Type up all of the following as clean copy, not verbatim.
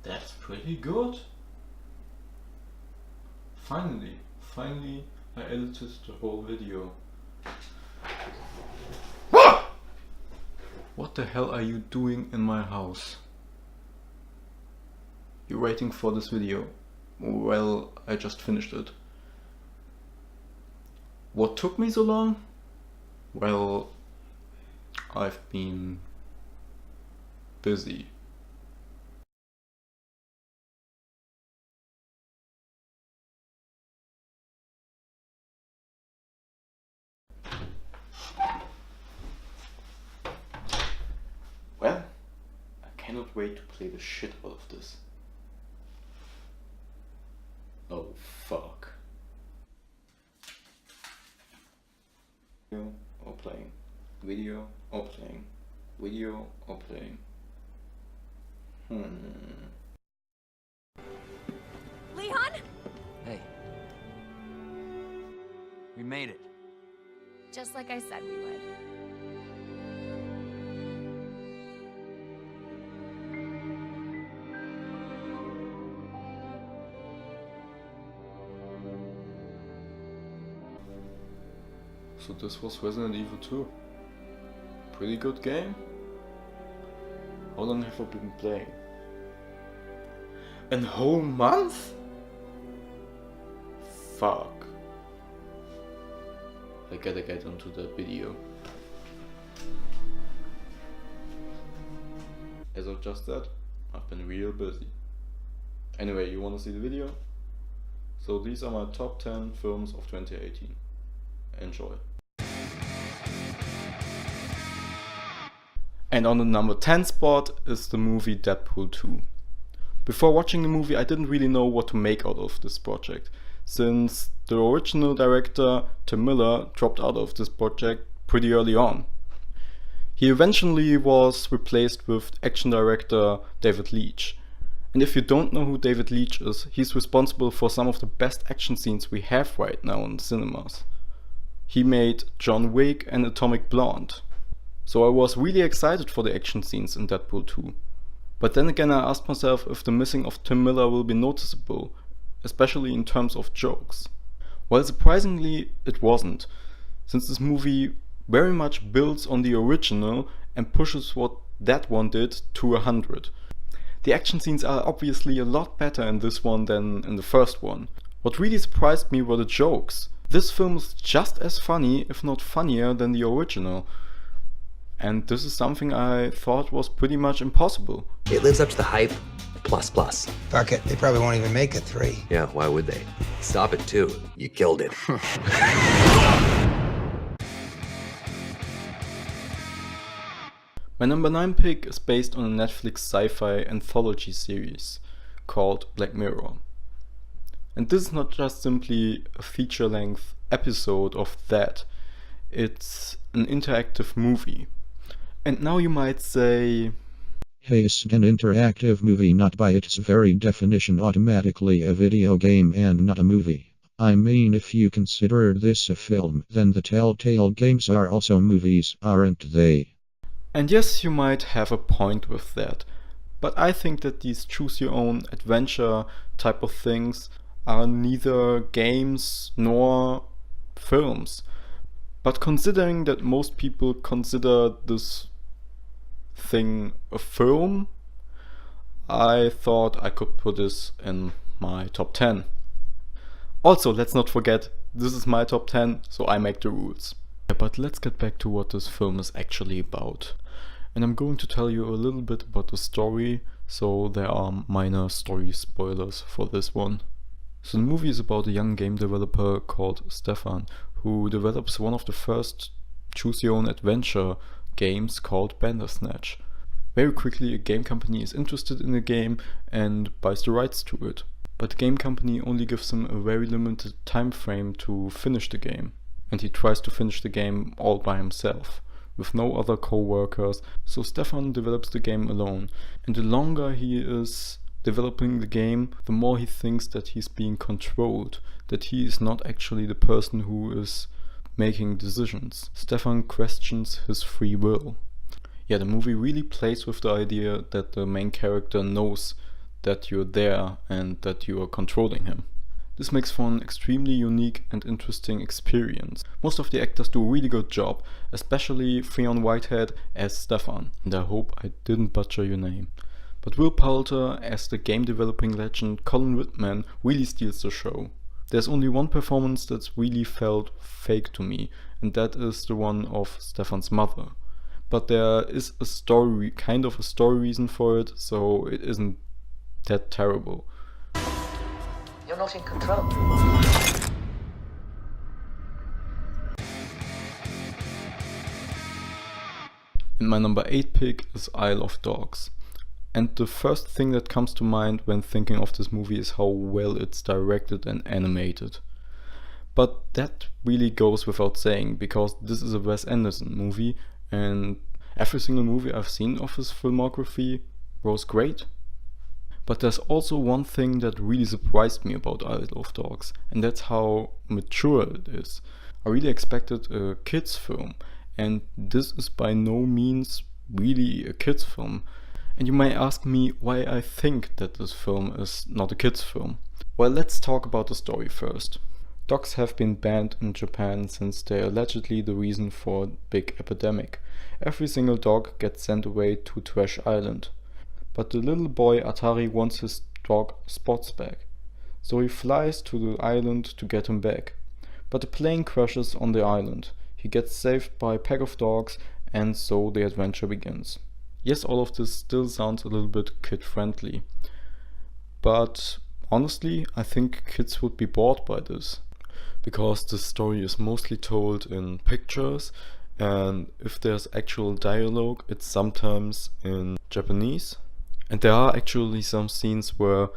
That's pretty good. Finally I edited the whole video. What the hell are you doing in my house? You're waiting for this video. Well, I just finished it. What took me so long? Well, I've been busy. Well, I cannot wait to play the shit out of this. Oh fuck. Video or playing. Video or playing. Video or playing. Leon? Hey. We made it. Just like I said we would. So this was Resident Evil 2. Pretty good game. How long have I been playing? A whole month? Fuck. I gotta get onto that video. As of just said, I've been real busy. Anyway, you wanna see the video? So these are my top 10 films of 2018. Enjoy. And on the number 10 spot is the movie Deadpool 2. Before watching the movie, I didn't really know what to make out of this project, since the original director, Tim Miller, dropped out of this project pretty early on. He eventually was replaced with action director David Leitch. And if you don't know who David Leitch is, he's responsible for some of the best action scenes we have right now in cinemas. He made John Wick and Atomic Blonde. So I was really excited for the action scenes in Deadpool 2. But then again I asked myself if the missing of Tim Miller will be noticeable, especially in terms of jokes. Well, surprisingly it wasn't, since this movie very much builds on the original and pushes what that one did to 100. The action scenes are obviously a lot better in this one than in the first one. What really surprised me were the jokes. This film is just as funny, if not funnier, than the original. And this is something I thought was pretty much impossible. It lives up to the hype, plus plus. Fuck it, they probably won't even make it 3. Yeah, why would they? Stop it too. You killed it. My number 9 pick is based on a Netflix sci-fi anthology series called Black Mirror. And this is not just simply a feature-length episode of that, it's an interactive movie. And now you might say, It's an interactive movie, not by its very definition automatically a video game and not a movie. I mean, if you consider this a film, then the Telltale games are also movies, aren't they? And yes, you might have a point with that, but I think that these choose-your-own adventure type of things are neither games nor films. But considering that most people consider this thing a film, I thought I could put this in my top 10. Also, let's not forget, this is my top 10, so I make the rules. But let's get back to what this film is actually about. And I'm going to tell you a little bit about the story, so there are minor story spoilers for this one. So the movie is about a young game developer called Stefan, who develops one of the first choose-your-own adventure games called Bandersnatch. Very quickly a game company is interested in the game and buys the rights to it. But the game company only gives him a very limited time frame to finish the game. And he tries to finish the game all by himself, with no other co-workers, so Stefan develops the game alone. And the longer he is developing the game, the more he thinks that he's being controlled, that he is not actually the person who is making decisions. Stefan questions his free will. Yeah, the movie really plays with the idea that the main character knows that you're there and that you are controlling him. This makes for an extremely unique and interesting experience. Most of the actors do a really good job, especially Fionn Whitehead as Stefan, and I hope I didn't butcher your name. But Will Poulter as the game developing legend Colin Whitman really steals the show. There's only one performance that's really felt fake to me, and that is the one of Stefan's mother. But there is a story, kind of a story reason for it, so it isn't that terrible. You're not in control. And my number 8 pick is Isle of Dogs. And the first thing that comes to mind when thinking of this movie is how well it's directed and animated. But that really goes without saying, because this is a Wes Anderson movie, and every single movie I've seen of his filmography was great. But there's also one thing that really surprised me about Isle of Dogs, and that's how mature it is. I really expected a kids film, and this is by no means really a kids film. And you may ask me why I think that this film is not a kids film. Well, let's talk about the story first. Dogs have been banned in Japan since they're allegedly the reason for a big epidemic. Every single dog gets sent away to Trash Island. But the little boy Atari wants his dog Spots back. So he flies to the island to get him back. But the plane crashes on the island. He gets saved by a pack of dogs, and so the adventure begins. Yes, all of this still sounds a little bit kid-friendly. But honestly, I think kids would be bored by this. Because the story is mostly told in pictures, and if there's actual dialogue, it's sometimes in Japanese. And there are actually some scenes where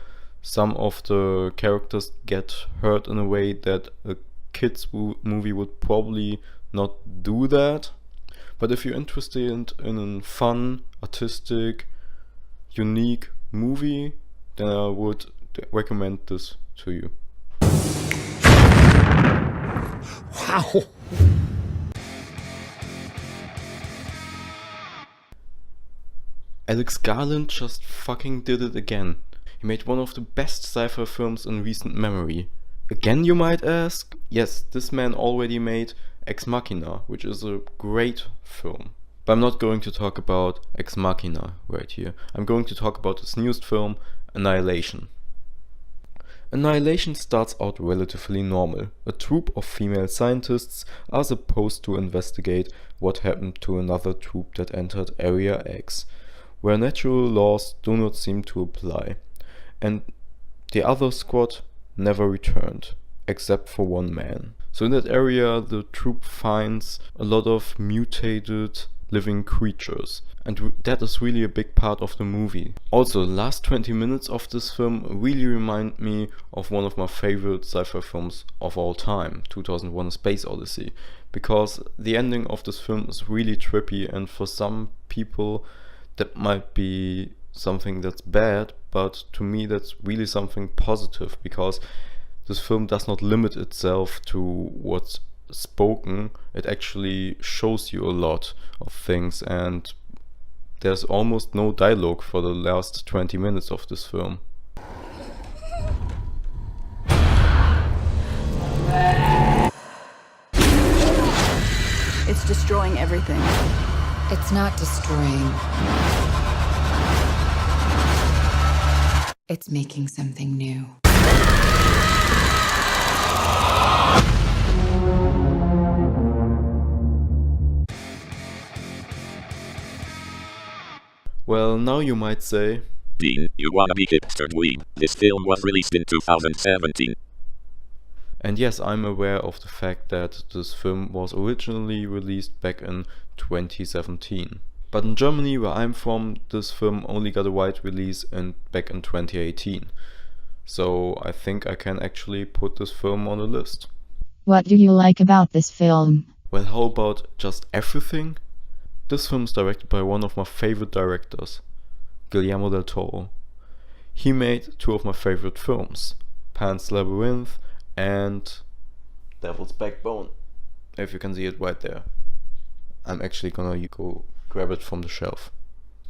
some of the characters get hurt in a way that a kids movie would probably not do that. But if you're interested in a fun, artistic, unique movie, then I would recommend this to you. Wow. Alex Garland just fucking did it again. He made one of the best sci-fi films in recent memory. Again, you might ask? Yes, this man already made Ex Machina, which is a great film. But I'm not going to talk about Ex Machina right here. I'm going to talk about his newest film, Annihilation. Annihilation starts out relatively normal. A troupe of female scientists are supposed to investigate what happened to another troupe that entered Area X, where natural laws do not seem to apply, and the other squad never returned, except for one man. So in that area, the troupe finds a lot of mutated living creatures, and that is really a big part of the movie. Also, the last 20 minutes of this film really remind me of one of my favorite sci-fi films of all time, 2001: A Space Odyssey, because the ending of this film is really trippy, and for some people that might be something that's bad, but to me that's really something positive, because this film does not limit itself to what's spoken. It actually shows you a lot of things, and there's almost no dialogue for the last 20 minutes of this film. It's destroying everything. It's not destroying. It's making something new. Well, now you might say, Dean, you wanna be hipster dweeb. This film was released in 2017. and yes, I'm aware of the fact that this film was originally released back in 2017. But in Germany, where I'm from, this film only got a wide release back in 2018. So I think I can actually put this film on the list. What do you like about this film? Well, how about just everything? This film is directed by one of my favorite directors, Guillermo del Toro. He made two of my favorite films, Pan's Labyrinth and Devil's Backbone. if you can see it right there. I'm actually gonna go grab it from the shelf.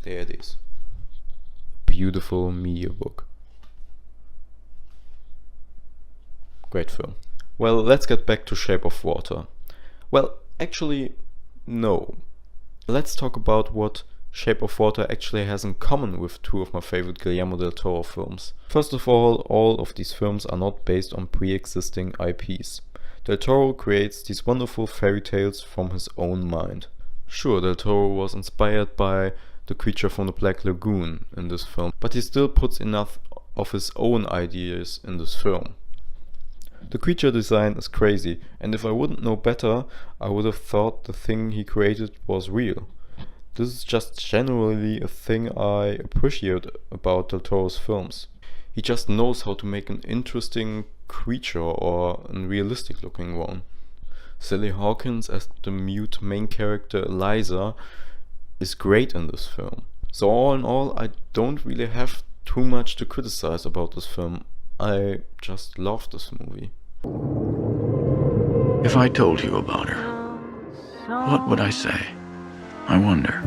There it is. Beautiful media book. Great film. Well, let's get back to Shape of Water. Well, actually, no. Let's talk about what Shape of Water actually has in common with two of my favorite Guillermo del Toro films. First of all of these films are not based on pre-existing IPs. Del Toro creates these wonderful fairy tales from his own mind. Sure, Del Toro was inspired by the creature from the Black Lagoon in this film, but he still puts enough of his own ideas in this film. The creature design is crazy, and if I wouldn't know better, I would have thought the thing he created was real. This is just generally a thing I appreciate about Del Toro's films. He just knows how to make an interesting creature or a realistic looking one. Sally Hawkins as the mute main character Eliza is great in this film. So all in all, I don't really have too much to criticize about this film. I just love this movie. If I told you about her, what would I say? I wonder.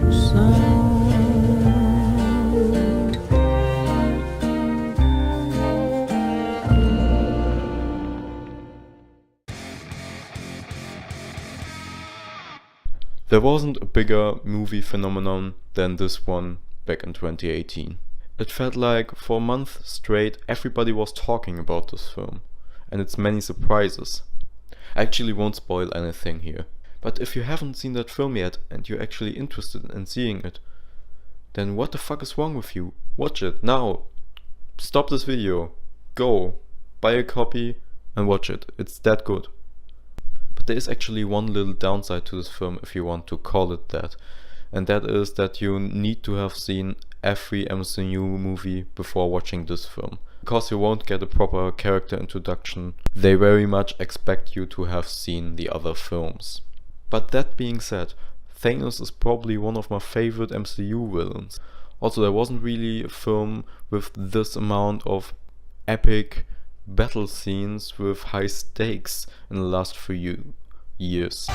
There wasn't a bigger movie phenomenon than this one back in 2018. It felt like for a month straight everybody was talking about this film and its many surprises. I actually won't spoil anything here, but if you haven't seen that film yet and you're actually interested in seeing it, then what the fuck is wrong with you? Watch it now. Stop this video. Go. Buy a copy and watch it. It's that good. But there is actually one little downside to this film, if you want to call it that, and that is that you need to have seen every MCU movie before watching this film, because you won't get a proper character introduction. They very much expect you to have seen the other films. But that being said, Thanos is probably one of my favorite MCU villains. Also, there wasn't really a film with this amount of epic battle scenes with high stakes in the last few years.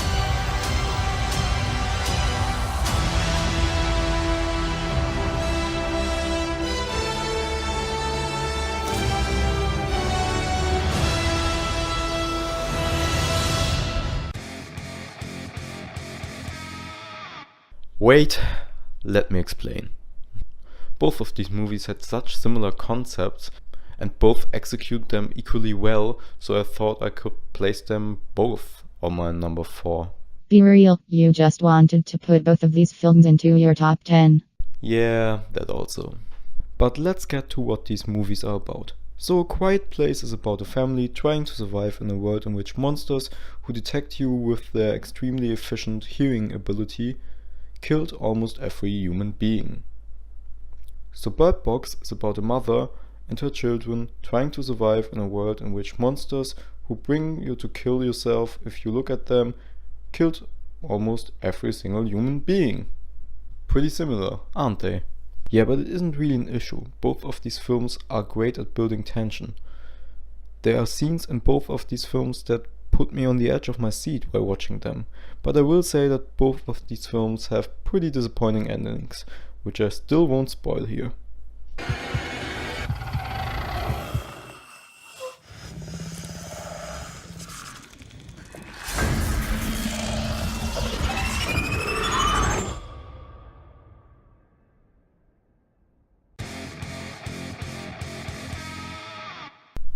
Wait, let me explain. Both of these movies had such similar concepts and both execute them equally well, so I thought I could place them both on my number 4. Be real, you just wanted to put both of these films into your top 10. Yeah, that also. But let's get to what these movies are about. So A Quiet Place is about a family trying to survive in a world in which monsters who detect you with their extremely efficient hearing ability killed almost every human being. So Bird Box is about a mother and her children trying to survive in a world in which monsters who bring you to kill yourself if you look at them killed almost every single human being. Pretty similar, aren't they? Yeah, but it isn't really an issue. Both of these films are great at building tension. There are scenes in both of these films that put me on the edge of my seat while watching them, but I will say that both of these films have pretty disappointing endings, which I still won't spoil here.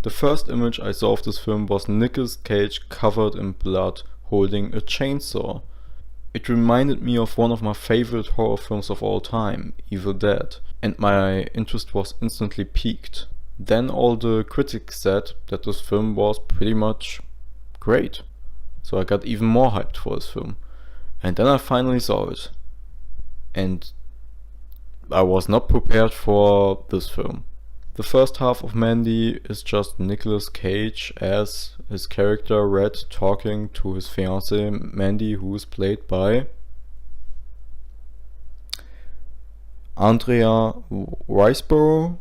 The first image I saw of this film was Nicolas Cage covered in blood holding a chainsaw. It reminded me of one of my favorite horror films of all time, Evil Dead, and my interest was instantly piqued. Then all the critics said that this film was pretty much great, so I got even more hyped for this film. And then I finally saw it, and I was not prepared for this film. The first half of Mandy is just Nicolas Cage as his character Red talking to his fiancée Mandy, who is played by Andrea Riseborough,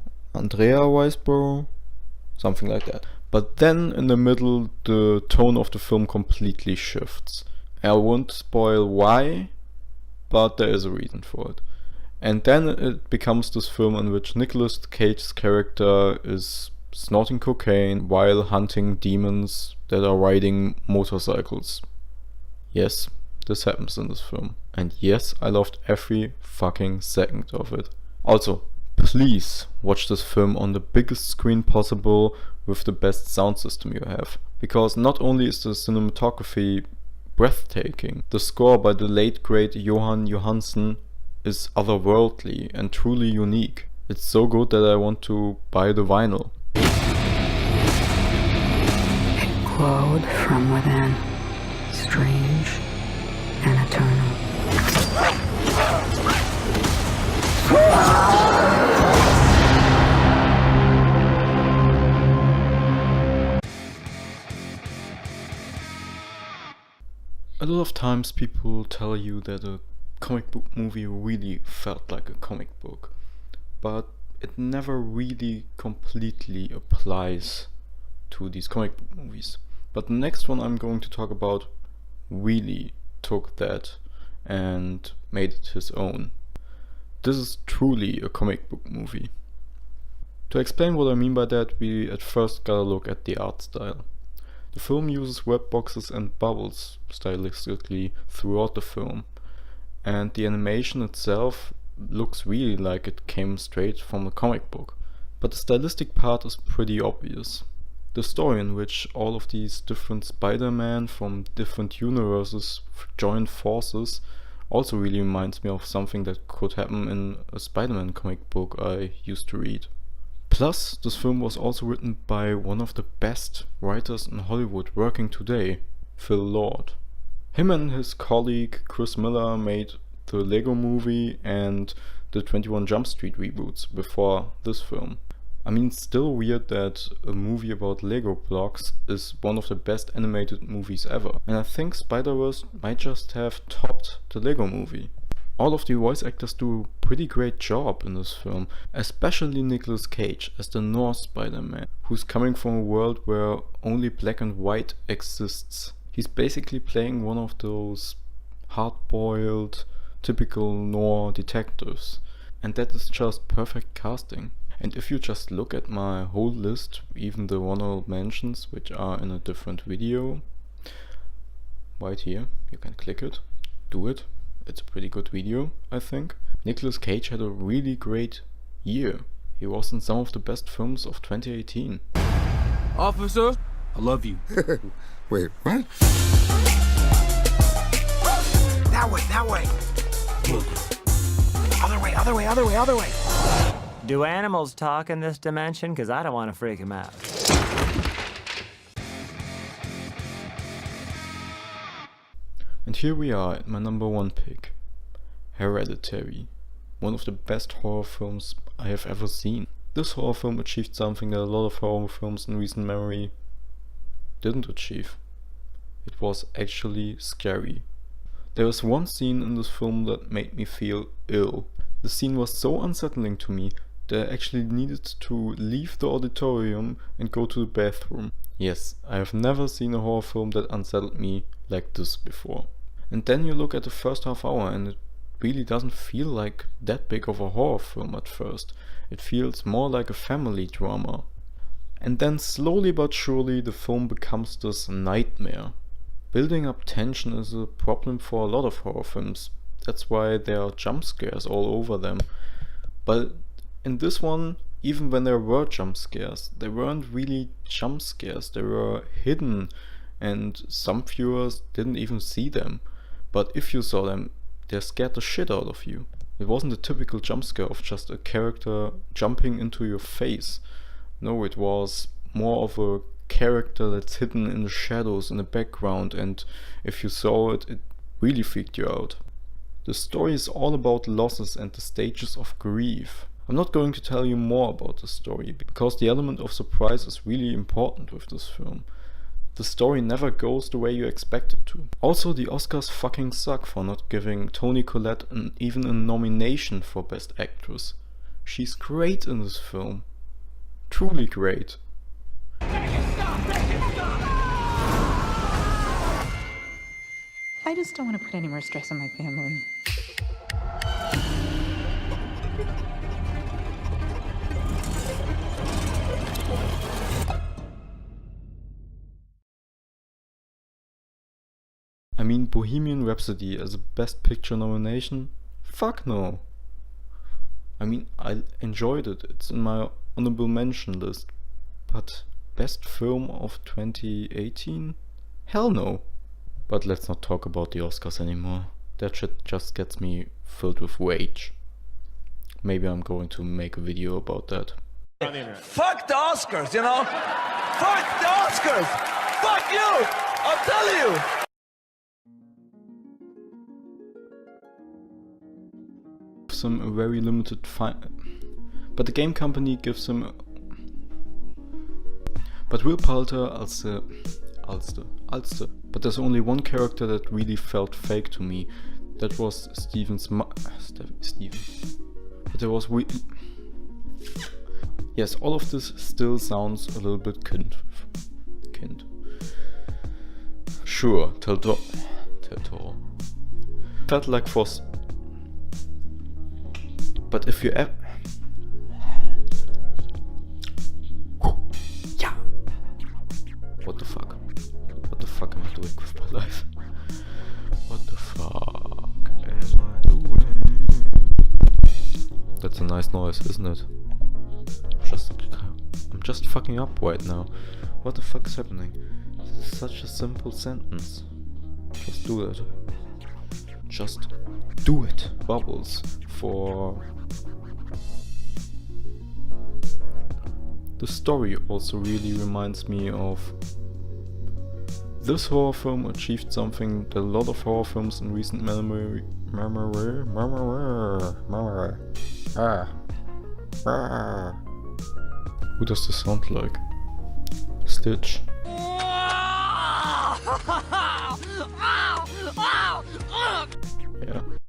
something like that. But then in the middle the tone of the film completely shifts. I won't spoil why, but there is a reason for it. And then it becomes this film in which Nicolas Cage's character is snorting cocaine while hunting demons that are riding motorcycles. Yes, this happens in this film. And yes, I loved every fucking second of it. Also, please watch this film on the biggest screen possible with the best sound system you have. Because not only is the cinematography breathtaking, the score by the late great Johan Johansson is otherworldly and truly unique. It's so good that I want to buy the vinyl. It glowed from within, strange and eternal. A lot of times people tell you that a comic book movie really felt like a comic book, but it never really completely applies to these comic book movies. But the next one I'm going to talk about really took that and made it his own. This is truly a comic book movie. To explain what I mean by that, we at first gotta look at the art style. The film uses web boxes and bubbles stylistically throughout the film, and the animation itself looks really like it came straight from a comic book. But the stylistic part is pretty obvious. The story in which all of these different Spider-Man from different universes join forces also really reminds me of something that could happen in a Spider-Man comic book I used to read. Plus, this film was also written by one of the best writers in Hollywood working today, Phil Lord. Him and his colleague Chris Miller made the Lego Movie and the 21 Jump Street reboots before this film. I mean, it's still weird that a movie about Lego blocks is one of the best animated movies ever. And I think Spider-Verse might just have topped the Lego Movie. All of the voice actors do a pretty great job in this film, especially Nicolas Cage as the North Spider-Man, who's coming from a world where only black and white exists. He's basically playing one of those hard-boiled, typical noir detectives, and that is just perfect casting. And if you just look at my whole list, even the honorable mentions, which are in a different video, right here, you can click it, do it. It's a pretty good video, I think. Nicolas Cage had a really great year. He was in some of the best films of 2018. Officer, I love you. Wait, what? That way! Other way! Do animals talk in this dimension? Because I don't want to freak them out. And here we are at my number one pick, Hereditary, one of the best horror films I have ever seen. This horror film achieved something that a lot of horror films in recent memory didn't achieve. It was actually scary. There was one scene in this film that made me feel ill. The scene was so unsettling to me that I actually needed to leave the auditorium and go to the bathroom. Yes, I have never seen a horror film that unsettled me like this before. And then you look at the first half hour and it really doesn't feel like that big of a horror film at first. It feels more like a family drama. And then slowly but surely the film becomes this nightmare. Building up tension is a problem for a lot of horror films. That's why there are jump scares all over them. But in this one, even when there were jump scares, they weren't really jump scares. They were hidden and some viewers didn't even see them. But if you saw them, they scared the shit out of you. It wasn't a typical jump scare of just a character jumping into your face. No, it was more of a character that's hidden in the shadows in the background, and if you saw it, it really freaked you out. The story is all about losses and the stages of grief. I'm not going to tell you more about the story, because the element of surprise is really important with this film. The story never goes the way you expect it to. Also, the Oscars fucking suck for not giving Toni Collette even a nomination for Best Actress. She's great in this film. Truly great. I I just don't want to put any more stress on my family. I mean, Bohemian Rhapsody as a Best Picture nomination? Fuck no. I mean, I enjoyed it, it's in my honorable mention list, but Best Film of 2018? Hell no. But let's not talk about the Oscars anymore. That shit just gets me filled with rage. Maybe I'm going to make a video about that. Fuck the Oscars, you know? Fuck the Oscars! Fuck you! I'll tell you! Some very limited but the game company gives him but Will Poulter Alster. But there's only one character that really felt fake to me. That was Steven. But there was yes, all of this still sounds a little bit kind. Sure, Telltale. Felt like Frost. But if you ever... Yeah. What the fuck? What the fuck am I doing with my life? What the fuck am I doing? That's a nice noise, isn't it? I'm just fucking up right now. What the fuck is happening? This is such a simple sentence. Just do it. Just do it. Bubbles for... The story also really reminds me of... This horror film achieved something that a lot of horror films in recent memory... Who does this sound like? Stitch.